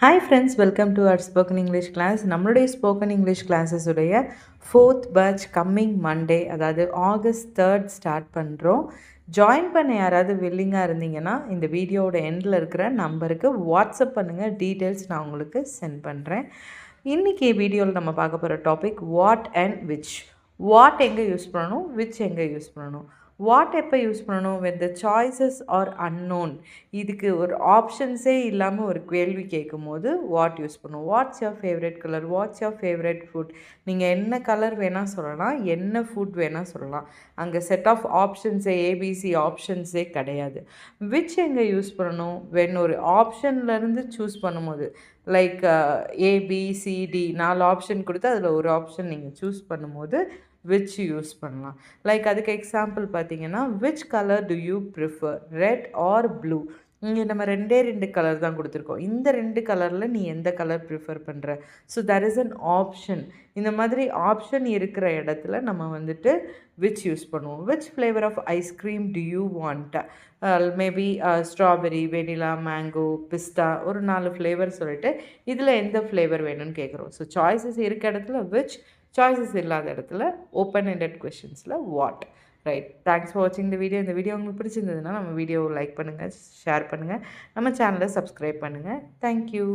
Hi friends, welcome to our spoken English class. நம்மளுடைய spoken English classes உடைய 4th batch coming Monday, அதாவது August 3rd start பண்ணுறோம். Join பண்ண யாராவது வில்லிங்காக இருந்தீங்கன்னா இந்த வீடியோவோட எண்டில் இருக்கிற நம்பருக்கு வாட்ஸ்அப் பண்ணுங்கள், டீட்டெயில்ஸ் நான் உங்களுக்கு சென்ட் பண்ணுறேன். இன்றைக்கி வீடியோவில் நம்ம பார்க்க போகிற topic what and which. What எங்கே யூஸ் பண்ணணும், விச் எங்கே யூஸ் பண்ணணும். வாட் எப்போ யூஸ் பண்ணணும், when the choices are unknown, இதுக்கு ஒரு ஆப்ஷன்ஸே இல்லாமல் ஒரு கேள்வி கேட்கும் போது வாட் யூஸ் பண்ணுவோம். What's your favourite colour, what's your favourite food. நீங்கள் என்ன கலர் வேணால் சொல்லலாம், என்ன ஃபுட் வேணால் சொல்லலாம். அங்கே செட் ஆஃப் ஆப்ஷன்ஸே ஏபிசி ஆப்ஷன்ஸே கிடையாது. விச் எங்கே யூஸ் பண்ணணும், வென் ஒரு ஆப்ஷன்லேருந்து சூஸ் பண்ணும்போது லைக் ஏபிசிடி 4 ஆப்ஷன் கொடுத்து அதில் ஒரு ஆப்ஷன் நீங்கள் சூஸ் பண்ணும்போது விச் யூஸ் பண்ணலாம். லைக் அதுக்கு எக்ஸாம்பிள் பார்த்தீங்கன்னா, which colour do you prefer, red or blue. இங்கே நம்ம ரெண்டு கலர் தான் கொடுத்துருக்கோம். இந்த 2 கலரில் நீ எந்த கலர் ப்ரிஃபர் பண்ணுற. So that is an option. இந்த மாதிரி ஆப்ஷன் இருக்கிற இடத்துல நம்ம வந்துட்டு விச் யூஸ் பண்ணுவோம். Which flavour of ice cream do you want, maybe strawberry, vanilla, mango, pista, ஒரு 4 ஃப்ளேவர் சொல்லிட்டு இதில் எந்த ஃப்ளேவர் வேணும்னு கேட்குறோம். ஸோ சாய்ஸஸ் இருக்க இடத்துல விச், சாய்ஸஸ் இல்லாத இடத்துல ஓப்பன் எண்டட் கொஷின்ஸில் வாட். ரைட், தேங்க்ஸ் ஃபார் வாட்சிங் இந்த வீடியோ. இந்த வீடியோ உங்களுக்கு பிடிச்சிருந்ததுன்னா நம்ம வீடியோவை லைக் பண்ணுங்கள், ஷேர் பண்ணுங்கள், நம்ம சேனலை சப்ஸ்கிரைப் பண்ணுங்கள். தேங்க்யூ.